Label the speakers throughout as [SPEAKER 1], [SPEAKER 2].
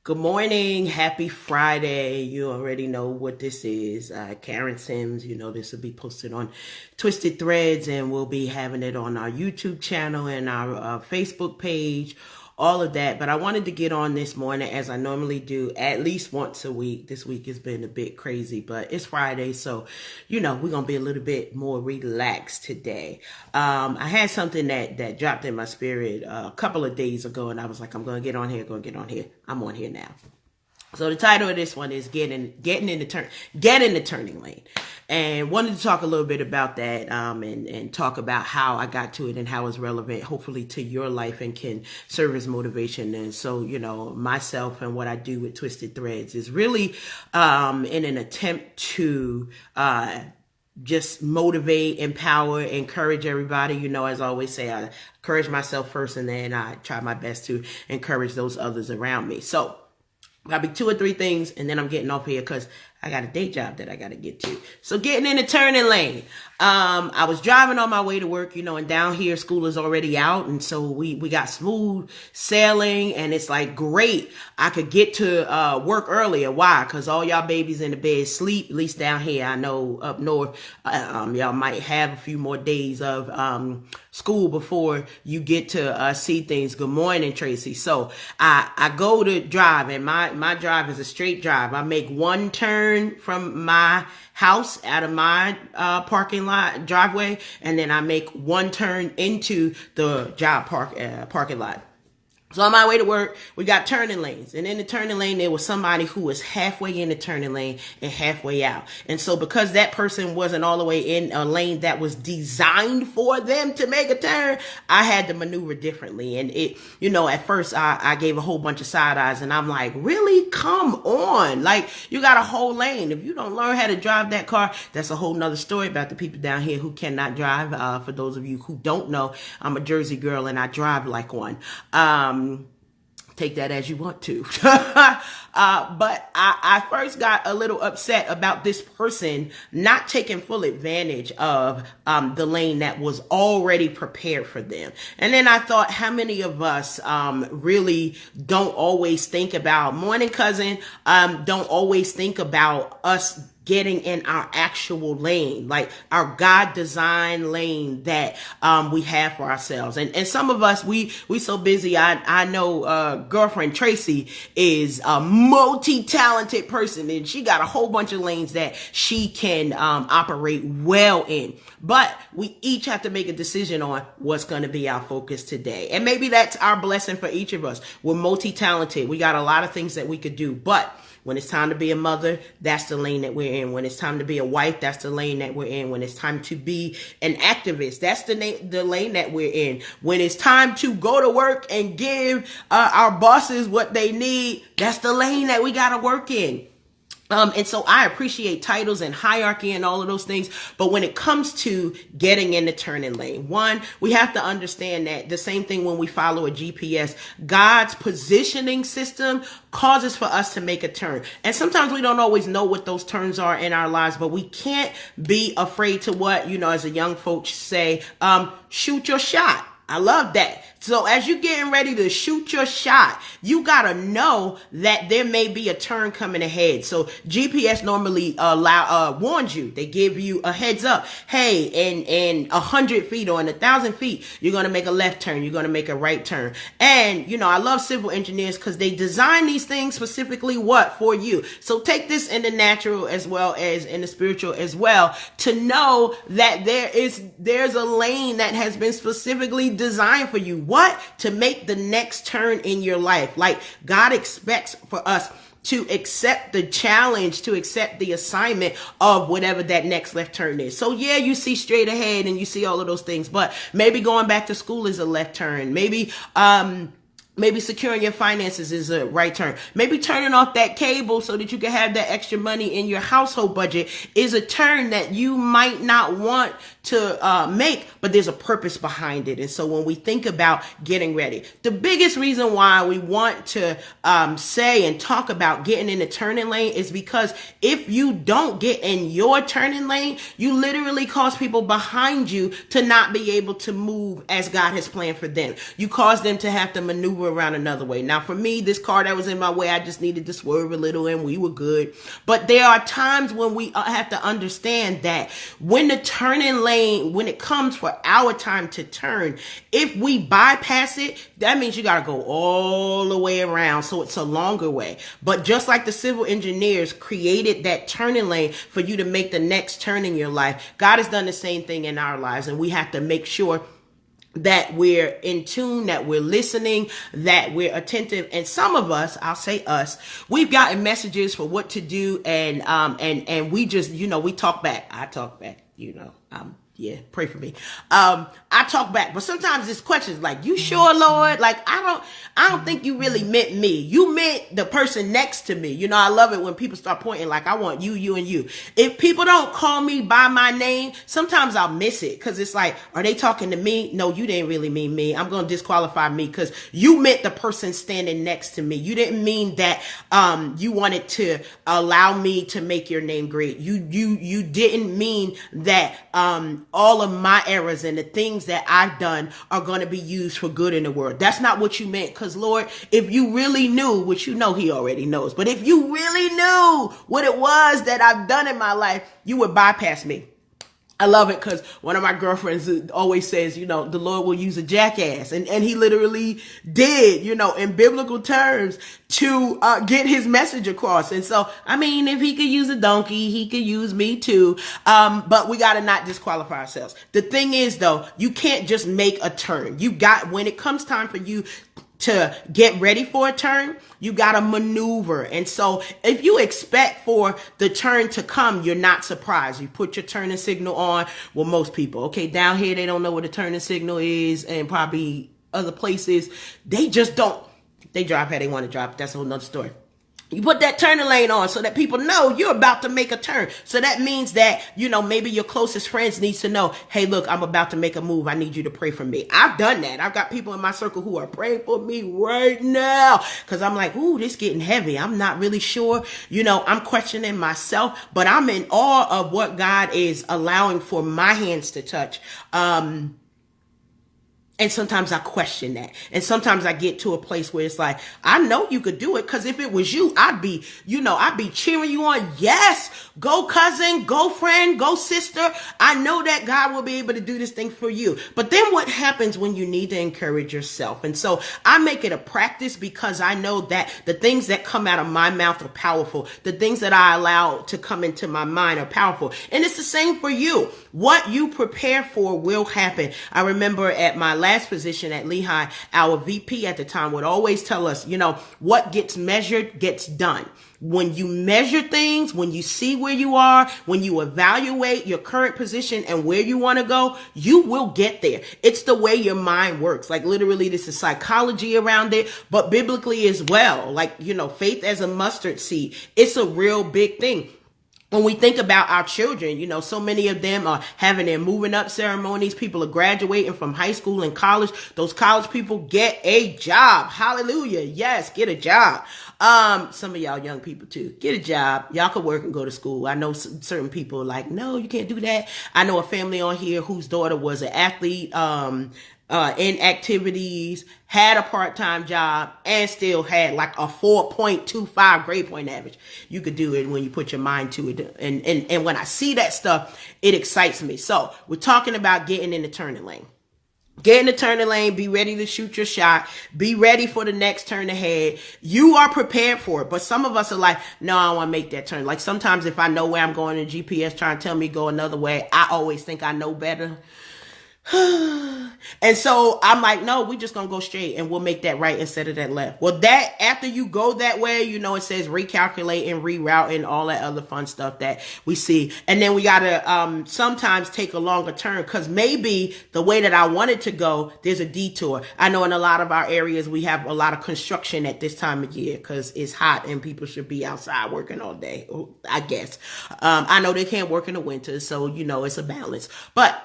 [SPEAKER 1] Good morning. Happy Friday. You already know what this is. Karen Sims, this will be posted on Twisted Threads, and we'll be having it on our YouTube channel and our Facebook page, all of that. But I wanted to get on this morning, as I normally do, at least once a week. This week has been a bit crazy, but it's Friday, so, we're going to be a little bit more relaxed today. I had something that dropped in my spirit a couple of days ago, and I was like, I'm going to get on here, I'm on here now. So the title of this one is getting in the turning lane, and wanted to talk a little bit about that, and talk about how I got to it and how it's relevant, hopefully, to your life and can serve as motivation. And so, myself and what I do with Twisted Threads is really in an attempt to just motivate, empower, encourage everybody. As I always say, I encourage myself first, and then I try my best to encourage those others around me. So probably 2 or 3 things, and then I'm getting off here because I got a day job that I got to get to. So getting in the turning lane. I was driving on my way to work, and down here school is already out. And so we got smooth sailing, and it's like, great. I could get to work earlier. Why? Because all y'all babies in the bed sleep, at least down here. I know up north, y'all might have a few more days of school before you get to see things. Good morning, Tracy. So I go to drive, and my drive is a straight drive. I make one turn from my house out of my parking lot driveway, and then I make one turn into the job parking lot. So on my way to work, we got turning lanes. And in the turning lane, there was somebody who was halfway in the turning lane and halfway out. And so because that person wasn't all the way in a lane that was designed for them to make a turn, I had to maneuver differently. And it, at first I gave a whole bunch of side eyes, and I'm like, really? Come on. Like, you got a whole lane. If you don't learn how to drive that car, that's a whole nother story about the people down here who cannot drive. For those of you who don't know, I'm a Jersey girl and I drive like one. Take that as you want to. But I first got a little upset about this person not taking full advantage of the lane that was already prepared for them. And then I thought, how many of us really don't always think about, morning cousin, don't always think about us getting in our actual lane, like our God-designed lane that we have for ourselves. And some of us, we so busy. I know girlfriend Tracy is a multi-talented person, and she got a whole bunch of lanes that she can operate well in. But we each have to make a decision on what's going to be our focus today. And maybe that's our blessing for each of us. We're multi-talented. We got a lot of things that we could do, but when it's time to be a mother, that's the lane that we're in. When it's time to be a wife, that's the lane that we're in. When it's time to be an activist, that's the lane that we're in. When it's time to go to work and give our bosses what they need, that's the lane that we got to work in. And so I appreciate titles and hierarchy and all of those things. But when it comes to getting in the turning lane, one, we have to understand that the same thing when we follow a GPS, God's positioning system causes for us to make a turn. And sometimes we don't always know what those turns are in our lives, but we can't be afraid to what, as a young folks say, shoot your shot. I love that. So as you're getting ready to shoot your shot, you got to know that there may be a turn coming ahead. So GPS normally warns you. They give you a heads up. Hey, in 100 feet or in 1,000 feet, you're going to make a left turn. You're going to make a right turn. And, I love civil engineers because they design these things specifically for you. So take this in the natural as well as in the spiritual as well, to know that there's a lane that has been specifically designed for you. What? To make the next turn in your life. Like, God expects for us to accept the challenge, to accept the assignment of whatever that next left turn is. So yeah, you see straight ahead and you see all of those things, but maybe going back to school is a left turn. Maybe securing your finances is a right turn. Maybe turning off that cable so that you can have that extra money in your household budget is a turn that you might not want to make, but there's a purpose behind it. And so when we think about getting ready, the biggest reason why we want to say and talk about getting in the turning lane is because if you don't get in your turning lane, you literally cause people behind you to not be able to move as God has planned for them. You cause them to have to maneuver maneuver around another way. Now, for me, this car that was in my way, I just needed to swerve a little and we were good. But there are times when we have to understand that when the turning lane, when it comes for our time to turn, if we bypass it, that means you got to go all the way around. So it's a longer way. But just like the civil engineers created that turning lane for you to make the next turn in your life, God has done the same thing in our lives. And we have to make sure that we're in tune, that we're listening, that we're attentive. And some of us, I'll say us, we've gotten messages for what to do. And we just, we talk back. I talk back, yeah, pray for me. I talk back, but sometimes it's questions like, you sure, Lord? Like, I don't think you really meant me. You meant the person next to me. I love it when people start pointing like, I want you, you, and you. If people don't call me by my name, sometimes I'll miss it because it's like, are they talking to me? No, you didn't really mean me. I'm going to disqualify me because you meant the person standing next to me. You didn't mean that you wanted to allow me to make your name great. You didn't mean that all of my errors and the things that I've done are going to be used for good in the world. That's not what you meant. Because Lord, if you really knew, which he already knows, but if you really knew what it was that I've done in my life, you would bypass me. I love it because one of my girlfriends always says, the Lord will use a jackass. And he literally did, in biblical terms to get his message across. And so, if he could use a donkey, he could use me too. But we got to not disqualify ourselves. The thing is, though, you can't just make a turn. When it comes time for you to get ready for a turn, you got to maneuver. And so if you expect for the turn to come, you're not surprised. You put your turning signal on. Well, most people, okay, down here, they don't know what a turning signal is, and probably other places, they just don't. They drive how they want to drive. That's a whole nother story. You put that turning lane on so that people know you're about to make a turn. So that means that, maybe your closest friends needs to know, hey, look, I'm about to make a move. I need you to pray for me. I've done that. I've got people in my circle who are praying for me right now because I'm like, ooh, this getting heavy. I'm not really sure. I'm questioning myself, but I'm in awe of what God is allowing for my hands to touch. And sometimes I question that. And sometimes I get to a place where it's like, I know you could do it. Cause if it was you, I'd be cheering you on. Yes, go cousin, go friend, go sister. I know that God will be able to do this thing for you. But then what happens when you need to encourage yourself? And so I make it a practice because I know that the things that come out of my mouth are powerful. The things that I allow to come into my mind are powerful. And it's the same for you. What you prepare for will happen. I remember at my last position at Lehigh, our VP at the time would always tell us, what gets measured gets done. When you measure things, when you see where you are, when you evaluate your current position and where you want to go, you will get there. It's the way your mind works. Like literally, this is psychology around it, but biblically as well. Like, faith as a mustard seed. It's a real big thing. When we think about our children, so many of them are having their moving up ceremonies. People are graduating from high school and college. Those college people get a job. Hallelujah. Yes, get a job. Some of y'all young people too, get a job. Y'all can work and go to school. I know certain people are like, no, you can't do that. I know a family on here whose daughter was an athlete, in activities, had a part-time job, and still had like a 4.25 grade point average. You could do it when you put your mind to it. And when I see that stuff, it excites me. So we're talking about getting in the turning lane. Get in the turning lane, be ready to shoot your shot, be ready for the next turn ahead. You are prepared for it. But some of us are like, no, I don't want to make that turn. Like sometimes if I know where I'm going and GPS trying to tell me go another way, I always think I know better. And so I'm like, no, we just gonna go straight and we'll make that right instead of that left. Well, that after you go that way, it says recalculate and reroute and all that other fun stuff that we see. And then we gotta sometimes take a longer turn because maybe the way that I wanted to go, there's a detour. I know in a lot of our areas we have a lot of construction at this time of year because it's hot and people should be outside working all day, I guess. I know they can't work in the winter, so it's a balance. But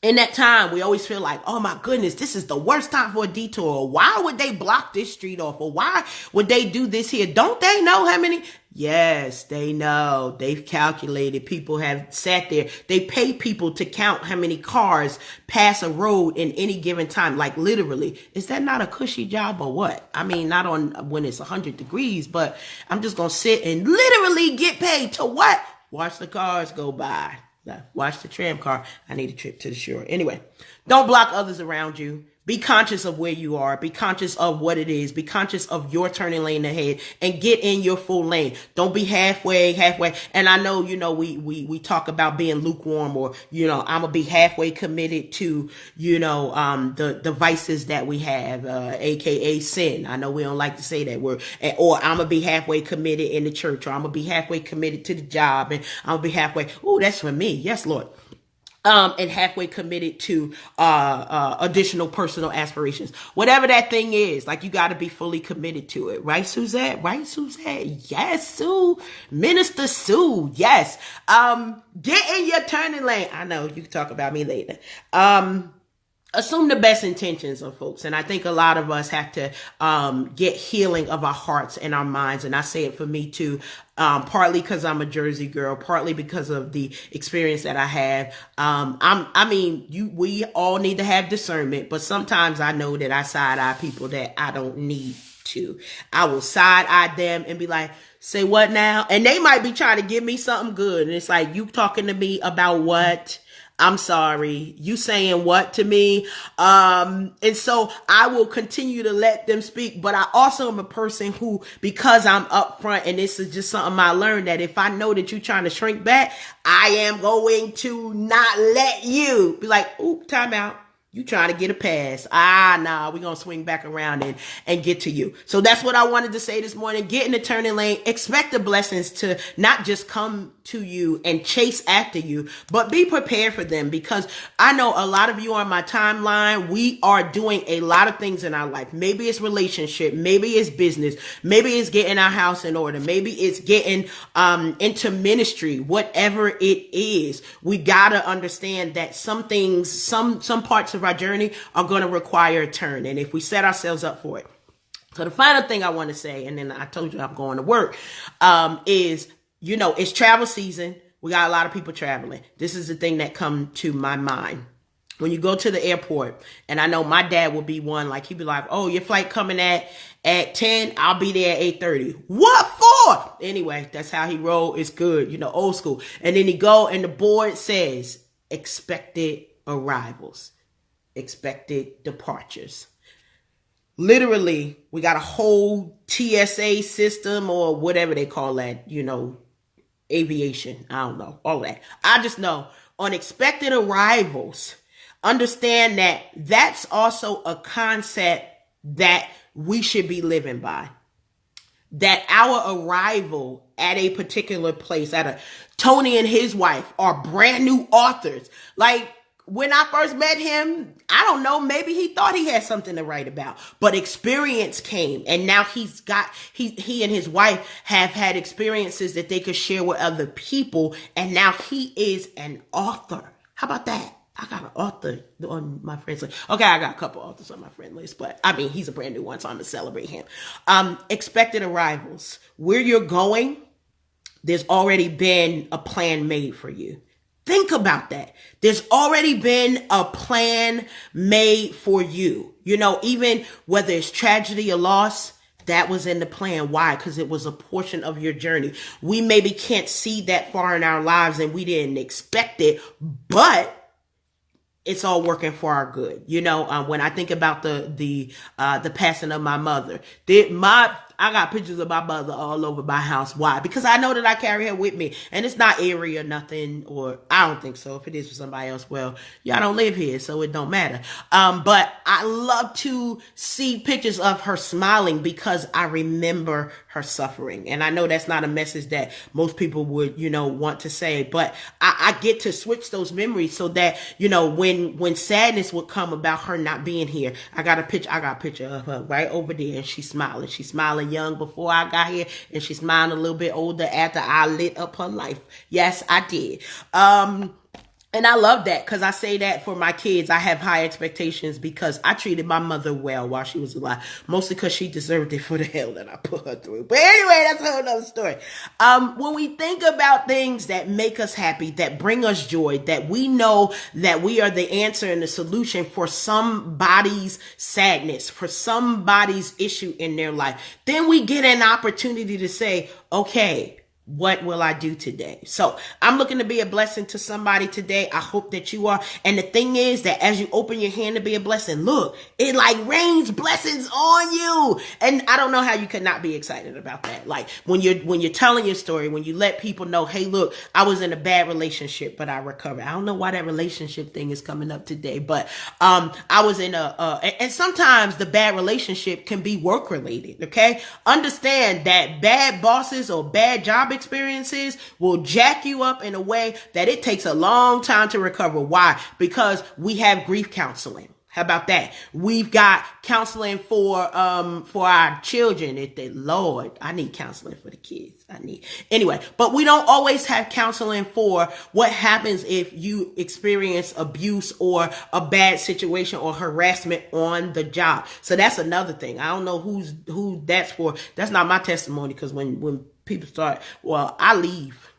[SPEAKER 1] in that time, we always feel like, oh my goodness, this is the worst time for a detour. Why would they block this street off? Or why would they do this here? Don't they know how many? Yes, they know. They've calculated. People have sat there. They pay people to count how many cars pass a road in any given time. Like literally, is that not a cushy job or what? I mean, not on when it's 100 degrees, but I'm just going to sit and literally get paid to what? Watch the cars go by. Watch the tram car. I need a trip to the shore. Anyway, don't block others around you. Be conscious of where you are. Be conscious of what it is. Be conscious of your turning lane ahead and get in your full lane. Don't be halfway. And I know, we talk about being lukewarm or, I'm going to be halfway committed to, the vices that we have, AKA sin. I know we don't like to say that word. Or I'm going to be halfway committed in the church, or I'm going to be halfway committed to the job, and I'm going to be halfway. Ooh, that's for me. Yes, Lord. And halfway committed to additional personal aspirations. Whatever that thing is, like, you got to be fully committed to it. Right, Suzette? Yes, Sue. Minister Sue. Yes. Get in your turning lane. I know, you can talk about me later. Assume the best intentions of folks. And I think a lot of us have to get healing of our hearts and our minds. And I say it for me too, partly because I'm a Jersey girl, partly because of the experience that I have. We all need to have discernment, but sometimes I know that I side-eye people that I don't need to. I will side-eye them and be like, say what now? And they might be trying to give me something good. And it's like, you talking to me about what? I'm sorry. You saying what to me? And so I will continue to let them speak. But I also am a person who, because I'm upfront, and this is just something I learned, that if I know that you're trying to shrink back, I am going to not let you be like, ooh, time out. You trying to get a pass. Nah, we're going to swing back around and get to you. So that's what I wanted to say this morning. Get in the turning lane. Expect the blessings to not just come to you and chase after you, but be prepared for them, because I know a lot of you on my timeline, we are doing a lot of things in our life. Maybe it's relationship. Maybe it's business. Maybe it's getting our house in order. Maybe it's getting into ministry. Whatever it is, we got to understand that some things, some parts of our journey are going to require a turn. And if we set ourselves up for it. So the final thing I want to say, and then I told you I'm going to work, is, it's travel season. We got a lot of people traveling. This is the thing that come to my mind. When you go to the airport, and I know my dad will be one, like, he'd be like, oh, your flight coming at 10, I'll be there at 8:30. What for? Anyway, that's how he roll. It's good, old school. And then he go, and the board says expected arrivals, expected departures. Literally, we got a whole TSA system, or whatever they call that, aviation. I don't know, all that. I just know on expected arrivals, understand that that's also a concept that we should be living by. That our arrival at a particular place, Tony and his wife are brand new authors. Like, when I first met him, I don't know, maybe he thought he had something to write about, but experience came, and now he and his wife have had experiences that they could share with other people, and now he is an author. How about that? I got an author on my friend's list. Okay, I got a couple authors on my friend list, but he's a brand new one, so I'm gonna celebrate him. Expected arrivals. Where you're going, there's already been a plan made for you. Think about that. There's already been a plan made for you. Even whether it's tragedy or loss, that was in the plan. Why? Because it was a portion of your journey. We maybe can't see that far in our lives, and we didn't expect it, but it's all working for our good. When I think about the passing of my mother, I got pictures of my mother all over my house. Why? Because I know that I carry her with me, and it's not eerie or nothing, or I don't think so. If it is for somebody else, well, y'all don't live here, so it don't matter. But I love to see pictures of her smiling, because I remember her suffering. And I know that's not a message that most people would, want to say, but I get to switch those memories so that, when sadness would come about her not being here, I got a picture of her right over there, and she's smiling young before I got here, and she's smiling a little bit older after I lit up her life. Yes, I did. And I love that because I say that for my kids. I have high expectations because I treated my mother well while she was alive, mostly because she deserved it for the hell that I put her through. But anyway, that's a whole nother story. When we think about things that make us happy, that bring us joy, that we know that we are the answer and the solution for somebody's sadness, for somebody's issue in their life, then we get an opportunity to say, okay, what will I do today? So I'm looking to be a blessing to somebody today. I hope that you are. And the thing is that as you open your hand to be a blessing, look, it like rains blessings on you. And I don't know how you could not be excited about that. Like when you're telling your story, when you let people know, hey, look, I was in a bad relationship, but I recovered. I don't know why that relationship thing is coming up today, but I was in and sometimes the bad relationship can be work related. Okay. Understand that bad bosses or bad job experiences will jack you up in a way that it takes a long time to recover. Why? Because we have grief counseling. How about that? We've got counseling for our children. Lord, I need counseling for the kids. Anyway, but we don't always have counseling for what happens if you experience abuse or a bad situation or harassment on the job. So that's another thing. I don't know who that's for. That's not my testimony, because when people start, well, I leave.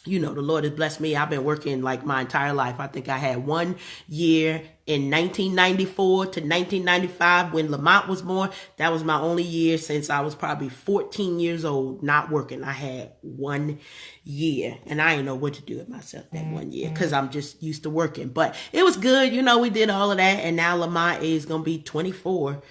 [SPEAKER 1] You know, the Lord has blessed me. I've been working like my entire life. I think I had 1 year in 1994 to 1995 when Lamont was born. That was my only year since I was probably 14 years old not working. I had 1 year and I didn't know what to do with myself that 1 year because I'm just used to working. But it was good. You know, we did all of that. And now Lamont is going to be 24.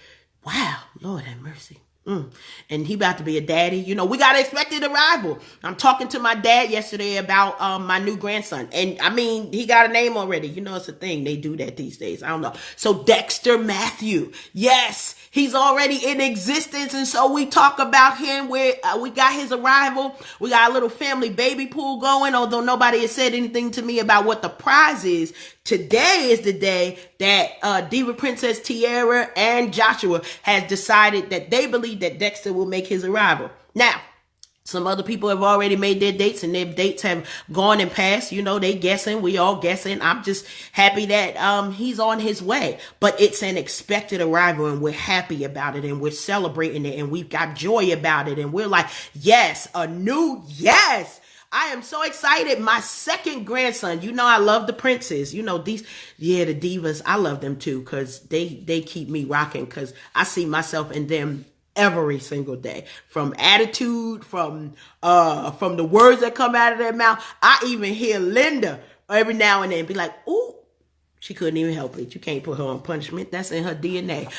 [SPEAKER 1] Wow. Lord have mercy. And he about to be a daddy. You know, we got an expected arrival. I'm talking to my dad yesterday about my new grandson. And I mean, he got a name already. You know, it's a thing. They do that these days. I don't know. So Dexter Matthew. Yes, he's already in existence. And so we talk about him where we got his arrival. We got a little family baby pool going, although nobody has said anything to me about what the prize is. Today is the day that Diva Princess Tiara and Joshua has decided that they believe that Dexter will make his arrival. Now, some other people have already made their dates and their dates have gone and passed. You know, they guessing. We all guessing. I'm just happy that he's on his way. But it's an expected arrival and we're happy about it and we're celebrating it and we've got joy about it. And we're like, yes, yes. I am so excited. My second grandson, you know, I love the princes, you know, the divas. I love them too, because they keep me rocking, because I see myself in them every single day, from attitude, from the words that come out of their mouth. I even hear Linda every now and then be like, ooh, she couldn't even help it. You can't put her on punishment. That's in her DNA.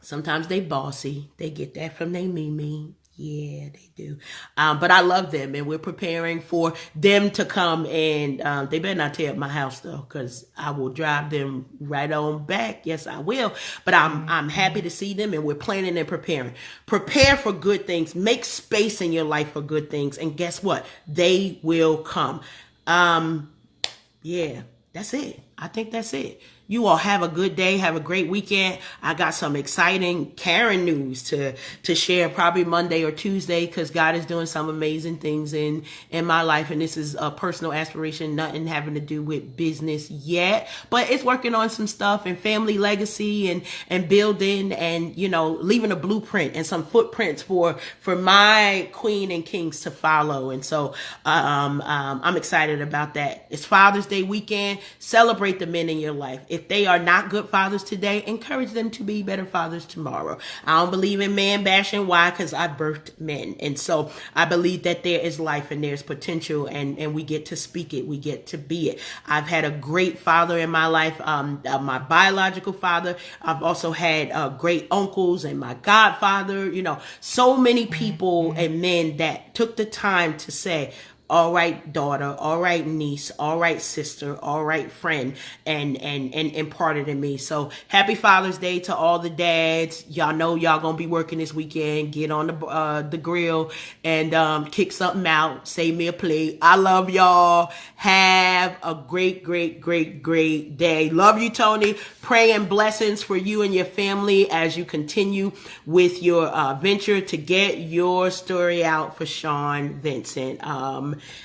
[SPEAKER 1] Sometimes they bossy. They get that from their Mimi. Yeah, they do. But I love them and we're preparing for them to come and they better not tear up my house though, because I will drive them right on back. Yes, I will. But I'm happy to see them and we're planning and preparing. Prepare for good things. Make space in your life for good things. And guess what? They will come. Yeah, that's it. I think that's it. You all have a good day. Have a great weekend. I got some exciting Karen news to share probably Monday or Tuesday, because God is doing some amazing things in my life. And this is a personal aspiration, nothing having to do with business yet, but it's working on some stuff and family legacy and building and, you know, leaving a blueprint and some footprints for my queen and kings to follow. And so I'm excited about that. It's Father's Day weekend. Celebrate the men in your life. If they are not good fathers today, encourage them to be better fathers tomorrow. I don't believe in man bashing. Why? Because I birthed men. And so I believe that there is life and there's potential and we get to speak it. We get to be it. I've had a great father in my life, my biological father. I've also had great uncles and my godfather, you know, so many people and men that took the time to say, all right, daughter, all right, niece, all right, sister, all right, friend, and imparted in me. So happy Father's Day to all the dads. Y'all know y'all gonna be working this weekend. Get on the grill and kick something out. Save me a plate. I love y'all. Have a great, great, great, great day. Love you, Tony. Praying blessings for you and your family as you continue with your venture to get your story out for Sean Vincent.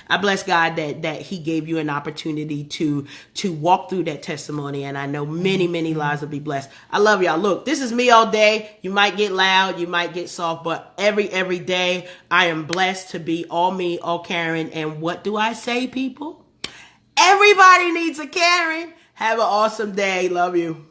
[SPEAKER 1] I bless God that he gave you an opportunity to walk through that testimony. And I know many lives will be blessed. I love y'all. Look, this is me all day. You might get loud, you might get soft, but every day I am blessed to be all me, all Karen. And what do I say, people? Everybody needs a Karen. Have an awesome day. Love you.